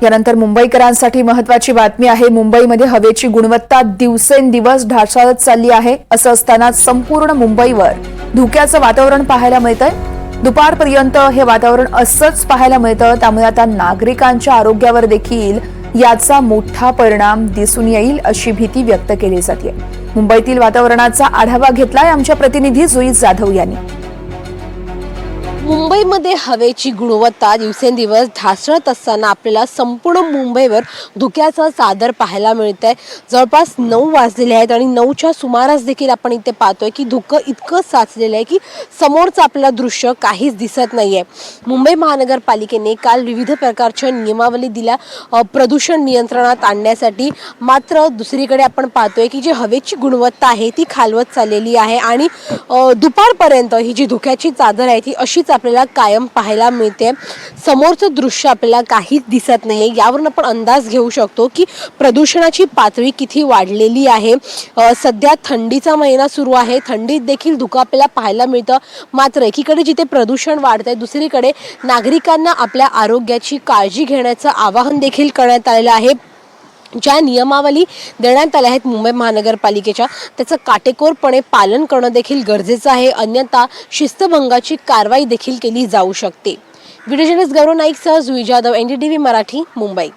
यानंतर मुंबईकरांसाठी महत्त्वाची बातमी आहे। मुंबईमध्ये हवेची गुणवत्ता दिवसेंदिवस ढासळत चालली आहे। असं असताना संपूर्ण मुंबईवर धुक्याचं वातावरण पाहायला मिळतंय। दुपारपर्यंत हे वातावरण असंच पाहायला मिळतं, त्यामुळे आता नागरिकांच्या आरोग्यावर देखील याचा मोठा परिणाम दिसून येईल अशी भीती व्यक्त केली जाते। मुंबईतील वातावरणाचा आढावा घेतलाय आमच्या प्रतिनिधी जुई जाधव यांनी। मुंबईमध्ये हवेची गुणवत्ता दिवसेंदिवस ढासळत असताना आपल्याला संपूर्ण मुंबईवर धुक्याचं चादर पाहायला मिळतंय। जवळपास 9 वाजलेले आहेत आणि 9च्या सुमारास देखील आपण इथे पाहतोय की धुकं इतकं साचलेलं आहे की समोरचं आपल्याला दृश्य काहीच दिसत नाहीये। मुंबई महानगरपालिकेने काल विविध प्रकारच्या नियमावली दिल्या प्रदूषण नियंत्रणात आणण्यासाठी, मात्र दुसरीकडे आपण पाहतोय की जी हवेची गुणवत्ता आहे ती खालवत चाललेली आहे आणि दुपारपर्यंत ही जी धुक्याची चादर आहे ती अशीच आपल्याला कायम पाहायला मिळते। समोरचं दृश्य आपल्याला काहीच दिसत नाही, यावरून आपण अंदाज घेऊ शकतो की प्रदूषणाची पातळी किती वाढलेली आहे। सध्या थंडीचा महिना सुरू आहे, थंडीत देखील धुकं आपल्याला पाहायला मिळतं। मात्र एकीकडे जिथे प्रदूषण वाढतंय, दुसरीकडे नागरिकांना आपल्या आरोग्याची काळजी घेण्याचं आवाहन देखील करण्यात आलेलं आहे। ज्या नियमावली देण्यात आल्या आहेत मुंबई महानगरपालिकेच्या, त्याचं काटेकोरपणे पालन करणं देखील गरजेचं आहे, अन्यथा शिस्तभंगाची कारवाई देखील केली जाऊ शकते। व्हिडिओ जर्नलिस्ट गौरव नाईकसह जुई जाधव, NDTV मराठी, मुंबई।